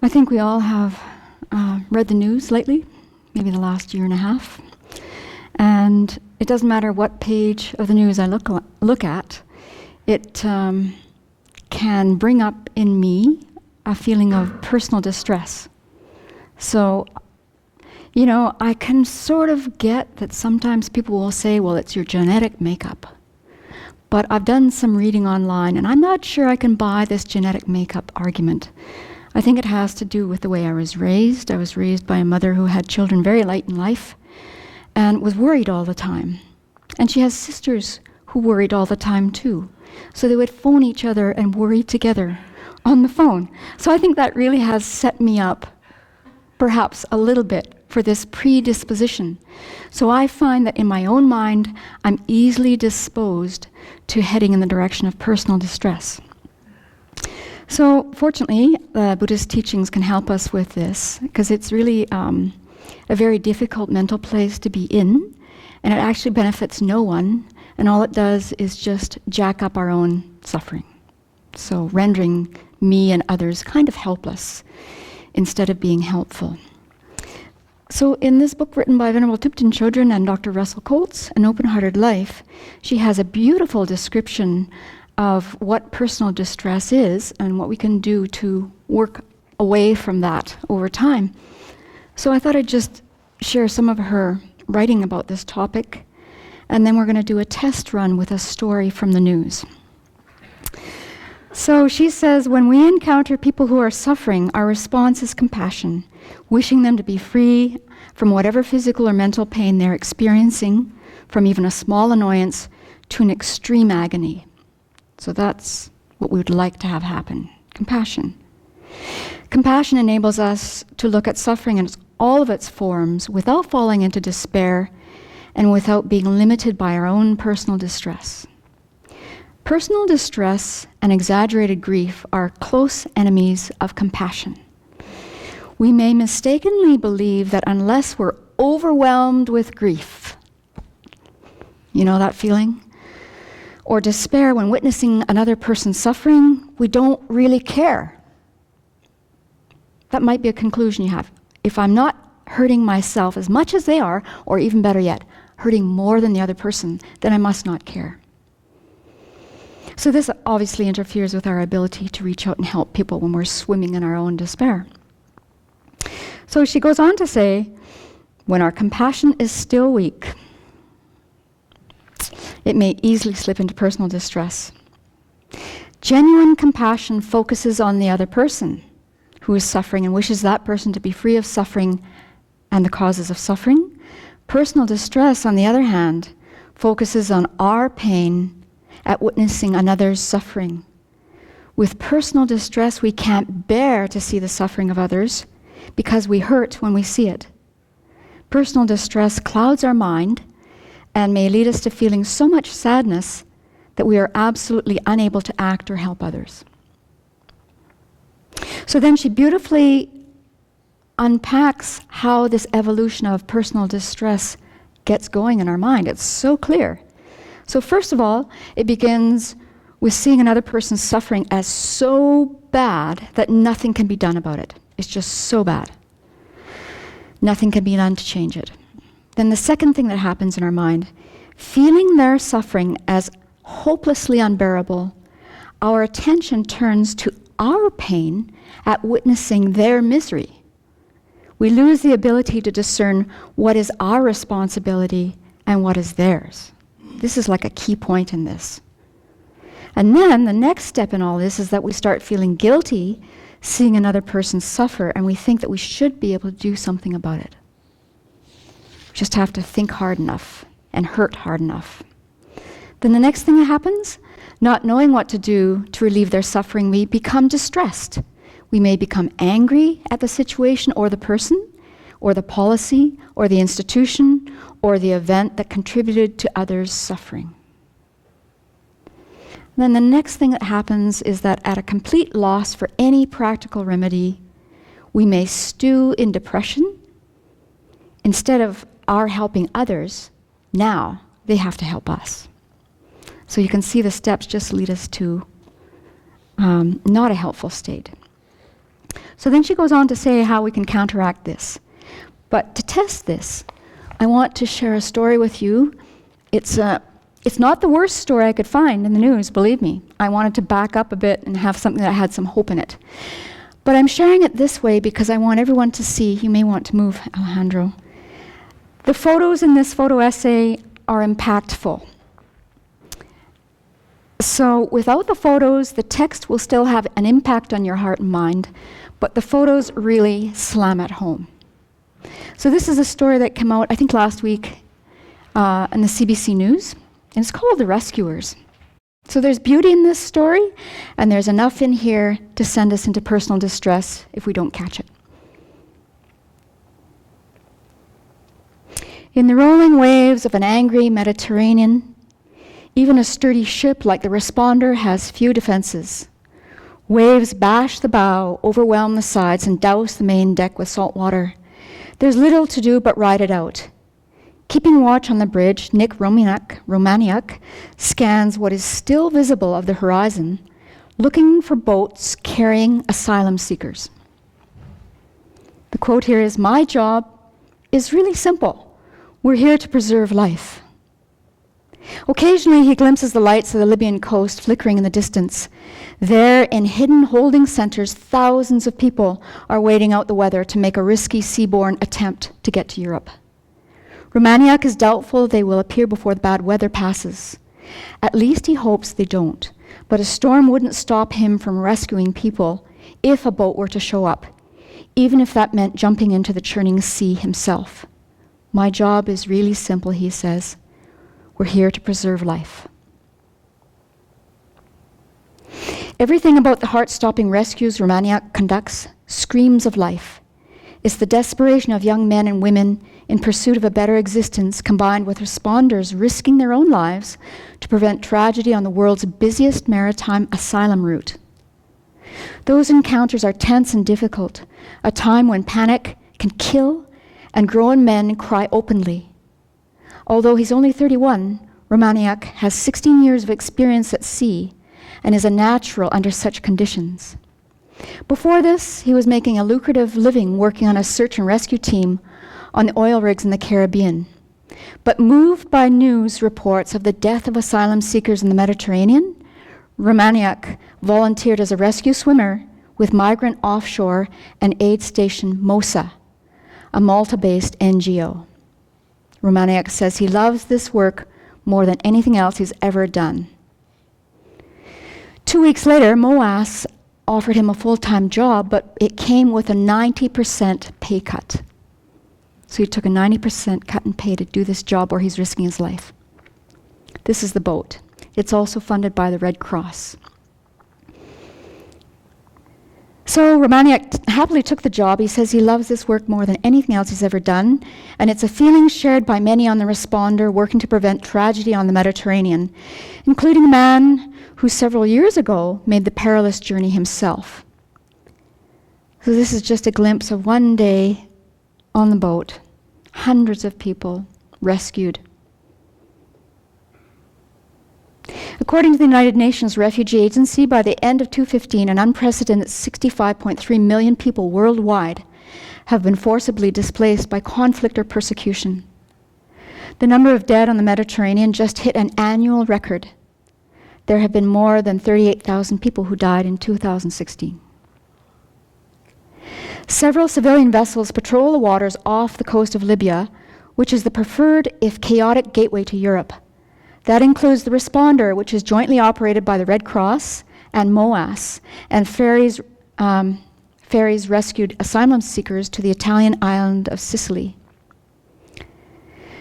I think we all have read the news lately, maybe the last year and a half. And it doesn't matter what page of the news I look at, it can bring up in me a feeling of personal distress. So, I can sort of get that sometimes people will say, well, it's your genetic makeup. But I've done some reading online, and I'm not sure I can buy this genetic makeup argument. I think it has to do with the way I was raised. I was raised by a mother who had children very late in life and was worried all the time. And she has sisters who worried all the time too. So they would phone each other and worry together on the phone. So I think that really has set me up perhaps a little bit for this predisposition. So I find that in my own mind, I'm easily disposed to heading in the direction of personal distress. So fortunately, the Buddhist teachings can help us with this, because it's really a very difficult mental place to be in, and it actually benefits no one, and all it does is just jack up our own suffering. So rendering me and others kind of helpless instead of being helpful. So in this book written by Venerable Thupten Chodron and Dr. Russell Coates, An Open-Hearted Life, she has a beautiful description of what personal distress is and what we can do to work away from that over time. So I thought I'd just share some of her writing about this topic, and then we're going to do a test run with a story from the news. So she says, when we encounter people who are suffering, our response is compassion, wishing them to be free from whatever physical or mental pain they're experiencing, from even a small annoyance to an extreme agony. So that's what we would like to have happen, compassion. Compassion enables us to look at suffering in all of its forms without falling into despair and without being limited by our own personal distress. Personal distress and exaggerated grief are close enemies of compassion. We may mistakenly believe that unless we're overwhelmed with grief, you know that feeling? Or despair when witnessing another person's suffering, we don't really care. That might be a conclusion you have. If I'm not hurting myself as much as they are, or even better yet, hurting more than the other person, then I must not care. So this obviously interferes with our ability to reach out and help people when we're swimming in our own despair. So she goes on to say, when our compassion is still weak, it may easily slip into personal distress. Genuine compassion focuses on the other person who is suffering and wishes that person to be free of suffering and the causes of suffering. Personal distress, on the other hand, focuses on our pain at witnessing another's suffering. With personal distress, we can't bear to see the suffering of others because we hurt when we see it. Personal distress clouds our mind and may lead us to feeling so much sadness that we are absolutely unable to act or help others. So then she beautifully unpacks how this evolution of personal distress gets going in our mind. It's so clear. So first of all, it begins with seeing another person's suffering as so bad that nothing can be done about it. It's just so bad. Nothing can be done to change it. Then the second thing that happens in our mind, feeling their suffering as hopelessly unbearable, our attention turns to our pain at witnessing their misery. We lose the ability to discern what is our responsibility and what is theirs. This is like a key point in this. And then the next step in all this is that we start feeling guilty seeing another person suffer, and we think that we should be able to do something about it. Just have to think hard enough and hurt hard enough. Then the next thing that happens, not knowing what to do to relieve their suffering, we become distressed. We may become angry at the situation or the person, or the policy, or the institution, or the event that contributed to others' suffering. Then the next thing that happens is that at a complete loss for any practical remedy, we may stew in depression. Instead of our helping others, now they have to help us. So you can see the steps just lead us to not a helpful state. So then she goes on to say how we can counteract this. But to test this, I want to share a story with you. It's not the worst story I could find in the news, believe me. I wanted to back up a bit and have something that had some hope in it. But I'm sharing it this way because I want everyone to see. You may want to move, Alejandro. The photos in this photo essay are impactful. So without the photos, the text will still have an impact on your heart and mind, but the photos really slam it home. So this is a story that came out, I think, last week in the CBC News, and it's called The Rescuers. So there's beauty in this story, and there's enough in here to send us into personal distress if we don't catch it. In the rolling waves of an angry Mediterranean, even a sturdy ship like the Responder has few defenses. Waves bash the bow, overwhelm the sides, and douse the main deck with salt water. There's little to do but ride it out. Keeping watch on the bridge, Nick Romaniuk scans what is still visible of the horizon, looking for boats carrying asylum seekers. The quote here is, "My job is really simple. We're here to preserve life." Occasionally, he glimpses the lights of the Libyan coast flickering in the distance. There, in hidden holding centers, thousands of people are waiting out the weather to make a risky seaborne attempt to get to Europe. Romaniuk is doubtful they will appear before the bad weather passes. At least he hopes they don't, but a storm wouldn't stop him from rescuing people if a boat were to show up, even if that meant jumping into the churning sea himself. "My job is really simple," he says. "We're here to preserve life." Everything about the heart-stopping rescues Romaniuk conducts screams of life. It's the desperation of young men and women in pursuit of a better existence, combined with responders risking their own lives to prevent tragedy on the world's busiest maritime asylum route. Those encounters are tense and difficult, a time when panic can kill and grown men cry openly. Although he's only 31, Romaniuk has 16 years of experience at sea and is a natural under such conditions. Before this, he was making a lucrative living working on a search and rescue team on the oil rigs in the Caribbean. But moved by news reports of the death of asylum seekers in the Mediterranean, Romaniuk volunteered as a rescue swimmer with Migrant Offshore and Aid Station MOSA, a Malta-based NGO. Romaniuk says he loves this work more than anything else he's ever done. 2 weeks later, MOAS offered him a full-time job, but it came with a 90% pay cut. So he took a 90% cut in pay to do this job where he's risking his life. This is the boat. It's also funded by the Red Cross. So Romaniuk happily took the job. He says he loves this work more than anything else he's ever done, and it's a feeling shared by many on the Responder working to prevent tragedy on the Mediterranean, including a man who several years ago made the perilous journey himself. So this is just a glimpse of one day on the boat, hundreds of people rescued. According to the United Nations Refugee Agency, by the end of 2015, an unprecedented 65.3 million people worldwide have been forcibly displaced by conflict or persecution. The number of dead on the Mediterranean just hit an annual record. There have been more than 38,000 people who died in 2016. Several civilian vessels patrol the waters off the coast of Libya, which is the preferred, if chaotic, gateway to Europe. That includes the Responder, which is jointly operated by the Red Cross and MOAS, and ferries rescued asylum seekers to the Italian island of Sicily.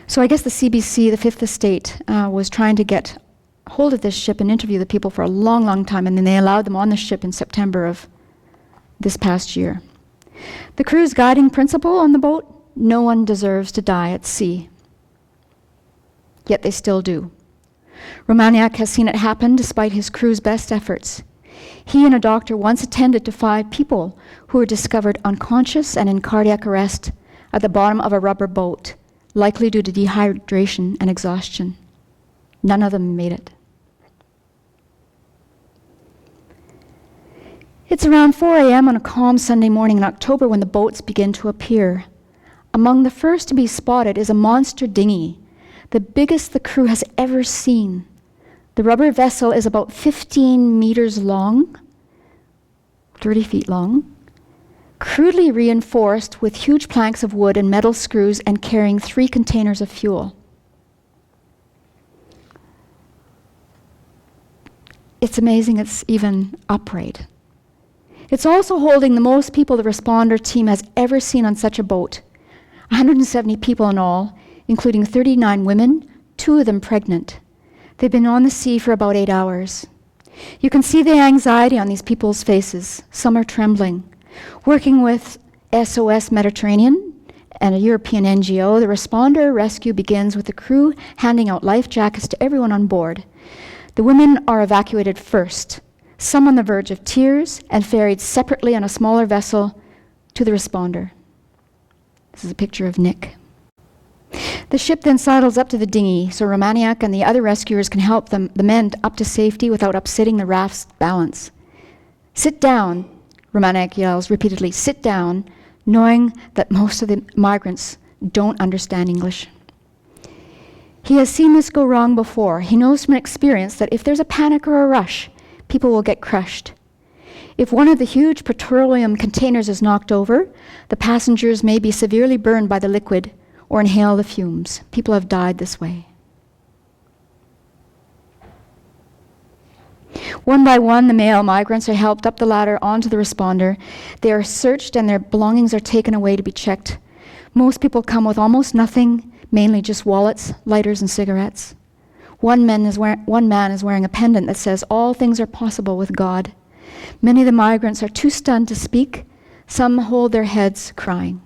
So I guess the CBC, the Fifth Estate, was trying to get hold of this ship and interview the people for a long, long time, and then they allowed them on the ship in September of this past year. The crew's guiding principle on the boat: no one deserves to die at sea. Yet they still do. Romaniuk has seen it happen despite his crew's best efforts. He and a doctor once attended to 5 people who were discovered unconscious and in cardiac arrest at the bottom of a rubber boat, likely due to dehydration and exhaustion. None of them made it. It's around 4 a.m. on a calm Sunday morning in October when the boats begin to appear. Among the first to be spotted is a monster dinghy, the biggest the crew has ever seen. The rubber vessel is about 15 meters long, 30 feet long, crudely reinforced with huge planks of wood and metal screws and carrying 3 containers of fuel. It's amazing it's even upright. It's also holding the most people the responder team has ever seen on such a boat. 170 people in all, including 39 women, 2 of them pregnant. They've been on the sea for about 8 hours. You can see the anxiety on these people's faces. Some are trembling. Working with SOS Mediterranean and a European NGO, the responder rescue begins with the crew handing out life jackets to everyone on board. The women are evacuated first, some on the verge of tears, and ferried separately on a smaller vessel to the responder. This is a picture of Nick. The ship then sidles up to the dinghy so Romaniak and the other rescuers can help the men up to safety without upsetting the raft's balance. "Sit down," Romaniak yells repeatedly, "sit down," knowing that most of the migrants don't understand English. He has seen this go wrong before. He knows from experience that if there's a panic or a rush, people will get crushed. If one of the huge petroleum containers is knocked over, the passengers may be severely burned by the liquid or inhale the fumes. People have died this way. One by one, the male migrants are helped up the ladder onto the responder. They are searched and their belongings are taken away to be checked. Most people come with almost nothing, mainly just wallets, lighters, and cigarettes. One man is wearing a pendant that says, "All things are possible with God." Many of the migrants are too stunned to speak. Some hold their heads crying.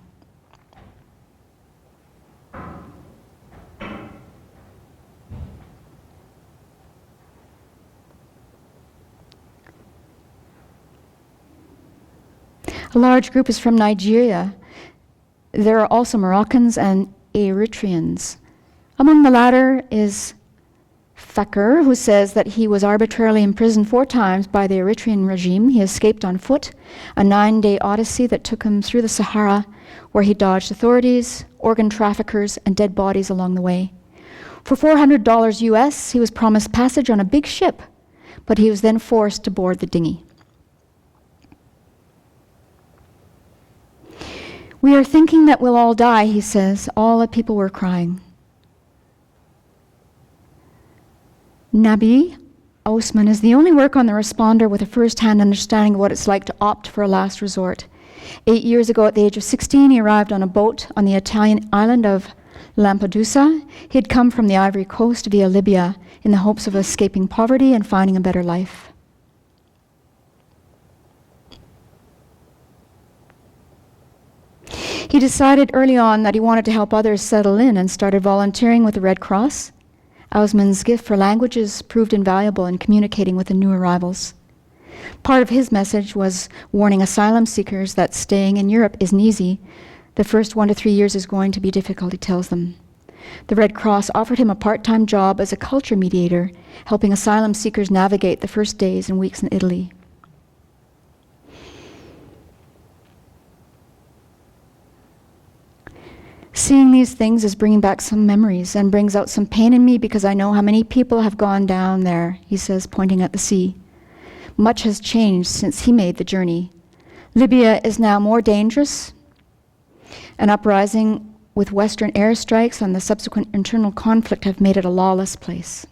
A large group is from Nigeria. There are also Moroccans and Eritreans. Among the latter is Fakir, who says that he was arbitrarily imprisoned 4 times by the Eritrean regime. He escaped on foot, a 9-day odyssey that took him through the Sahara, where he dodged authorities, organ traffickers, and dead bodies along the way. For $400 US, he was promised passage on a big ship, but he was then forced to board the dinghy. "We are thinking that we'll all die," he says. All the people were crying. Nabi Osman is the only worker on the responder with a first-hand understanding of what it's like to opt for a last resort. 8 years ago, at the age of 16, he arrived on a boat on the Italian island of Lampedusa. He had come from the Ivory Coast via Libya in the hopes of escaping poverty and finding a better life. He decided early on that he wanted to help others settle in and started volunteering with the Red Cross. Osman's gift for languages proved invaluable in communicating with the new arrivals. Part of his message was warning asylum seekers that staying in Europe isn't easy. The first 1 to 3 years is going to be difficult, he tells them. The Red Cross offered him a part-time job as a culture mediator, helping asylum seekers navigate the first days and weeks in Italy. Seeing these things is bringing back some memories and brings out some pain in me because I know how many people have gone down there, he says, pointing at the sea. Much has changed since he made the journey. Libya is now more dangerous. An uprising with Western airstrikes and the subsequent internal conflict have made it a lawless place.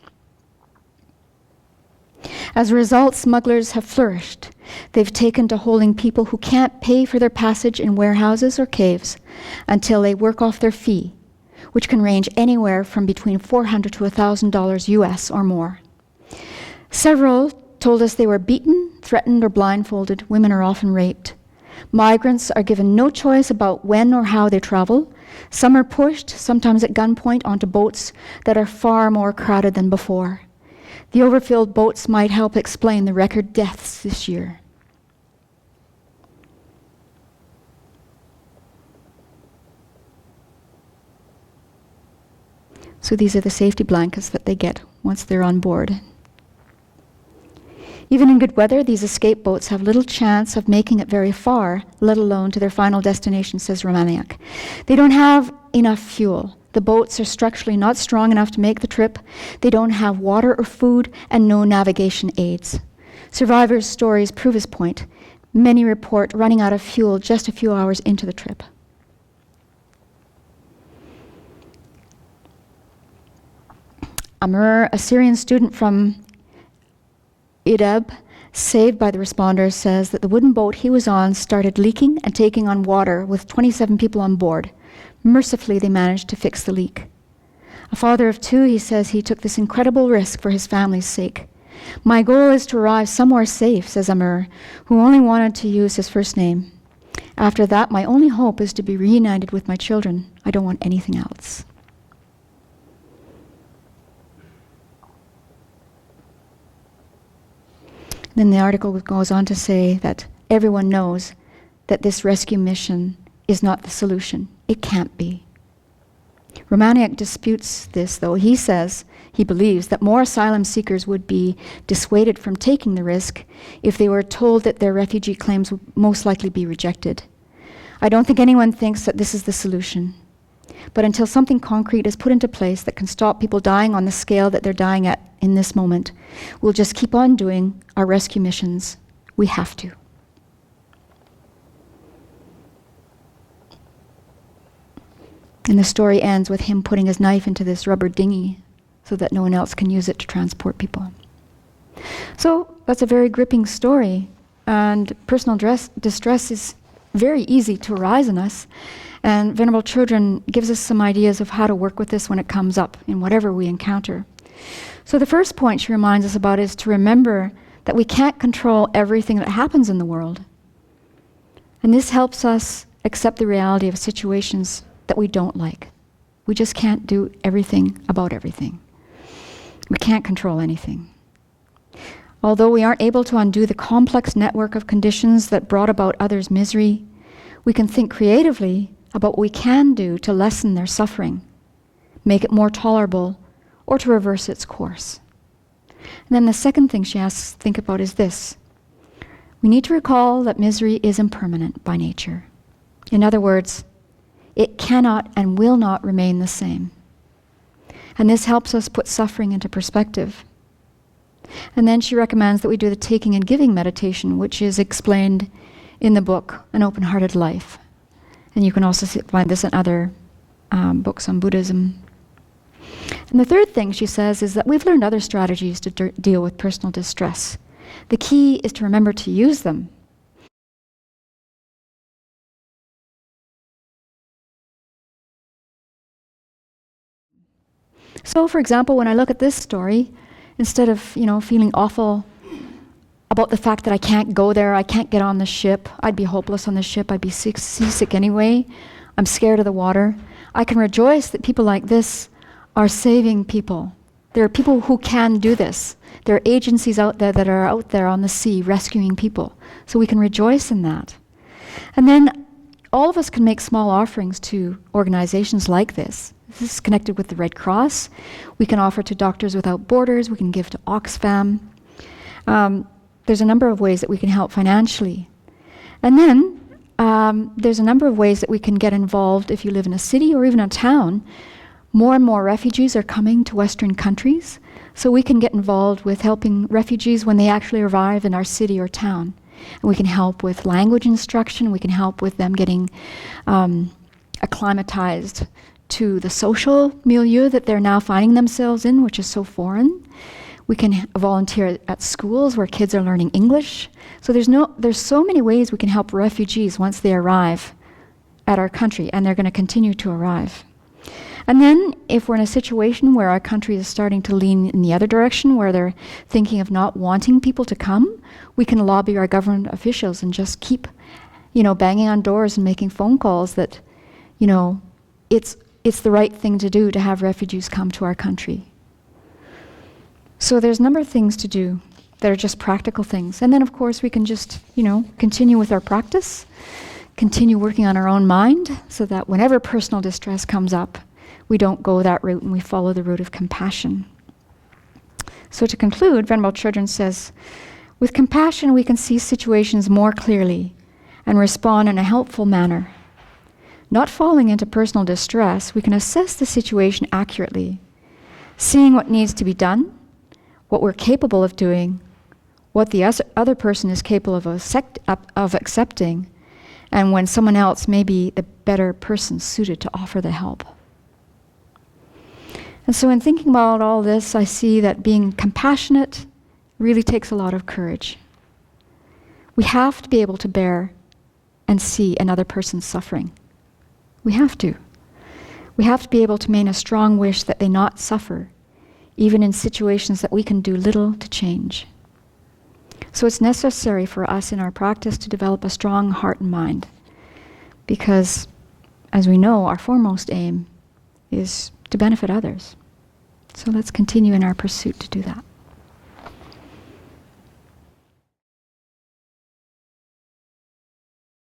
As a result, smugglers have flourished. They've taken to holding people who can't pay for their passage in warehouses or caves until they work off their fee, which can range anywhere from between $400 to $1,000 US or more. Several told us they were beaten, threatened, or blindfolded. Women are often raped. Migrants are given no choice about when or how they travel. Some are pushed, sometimes at gunpoint, onto boats that are far more crowded than before. The overfilled boats might help explain the record deaths this year. So these are the safety blankets that they get once they're on board. Even in good weather, these escape boats have little chance of making it very far, let alone to their final destination, says Romaniak. They don't have enough fuel. The boats are structurally not strong enough to make the trip. They don't have water or food and no navigation aids. Survivors' stories prove his point. Many report running out of fuel just a few hours into the trip. Amr, a Syrian student from Idlib, saved by the responders, says that the wooden boat he was on started leaking and taking on water with 27 people on board. Mercifully, they managed to fix the leak. A father of 2, he says he took this incredible risk for his family's sake. My goal is to arrive somewhere safe, says Amr, who only wanted to use his first name. After that, my only hope is to be reunited with my children. I don't want anything else. Then the article goes on to say that everyone knows that this rescue mission is not the solution. It can't be. Romaniak disputes this, though. He says he believes that more asylum seekers would be dissuaded from taking the risk if they were told that their refugee claims would most likely be rejected. I don't think anyone thinks that this is the solution. But until something concrete is put into place that can stop people dying on the scale that they're dying at in this moment, we'll just keep on doing our rescue missions. We have to. And the story ends with him putting his knife into this rubber dinghy so that no one else can use it to transport people. So that's a very gripping story, and personal distress is very easy to arise in us. And Venerable Children gives us some ideas of how to work with this when it comes up in whatever we encounter. So the first point she reminds us about is to remember that we can't control everything that happens in the world. And this helps us accept the reality of situations that we don't like. We just can't do everything about everything. We can't control anything. Although we aren't able to undo the complex network of conditions that brought about others' misery, we can think creatively about what we can do to lessen their suffering, make it more tolerable, or to reverse its course. And then the second thing she asks us to think about is this. We need to recall that misery is impermanent by nature. In other words, it cannot and will not remain the same. And this helps us put suffering into perspective. And then she recommends that we do the taking and giving meditation, which is explained in the book, An Open-Hearted Life. And you can also find this in other books on Buddhism. And the third thing she says is that we've learned other strategies to deal with personal distress. The key is to remember to use them. So, for example, when I look at this story, instead of, feeling awful about the fact that I can't go there, I can't get on the ship, I'd be hopeless on the ship, I'd be seasick anyway, I'm scared of the water, I can rejoice that people like this are saving people. There are people who can do this. There are agencies out there that are out there on the sea rescuing people. So we can rejoice in that. And then all of us can make small offerings to organizations like this. This is connected with the Red Cross. We can offer to Doctors Without Borders. We can give to Oxfam. There's a number of ways that we can help financially. And then there's a number of ways that we can get involved if you live in a city or even a town. More and more refugees are coming to Western countries, so we can get involved with helping refugees when they actually arrive in our city or town. And we can help with language instruction, we can help with them getting acclimatized to the social milieu that they're now finding themselves in, which is so foreign. We can volunteer at schools where kids are learning English. So there's so many ways we can help refugees once they arrive at our country, and they're going to continue to arrive. And then if we're in a situation where our country is starting to lean in the other direction, where they're thinking of not wanting people to come, we can lobby our government officials and just keep, banging on doors and making phone calls that, it's the right thing to do to have refugees come to our country. So there's a number of things to do that are just practical things. And then, of course, we can just, continue with our practice, continue working on our own mind so that whenever personal distress comes up, we don't go that route and we follow the route of compassion. So to conclude, Venerable Children says, With compassion, we can see situations more clearly and respond in a helpful manner. Not falling into personal distress, we can assess the situation accurately, seeing what needs to be done, what we're capable of doing, what the other person is capable of accepting, and when someone else may be the better person suited to offer the help. And so in thinking about all this, I see that being compassionate really takes a lot of courage. We have to be able to bear and see another person's suffering. We have to. We have to be able to maintain a strong wish that they not suffer, even in situations that we can do little to change. So it's necessary for us in our practice to develop a strong heart and mind, because, as we know, our foremost aim is to benefit others. So let's continue in our pursuit to do that.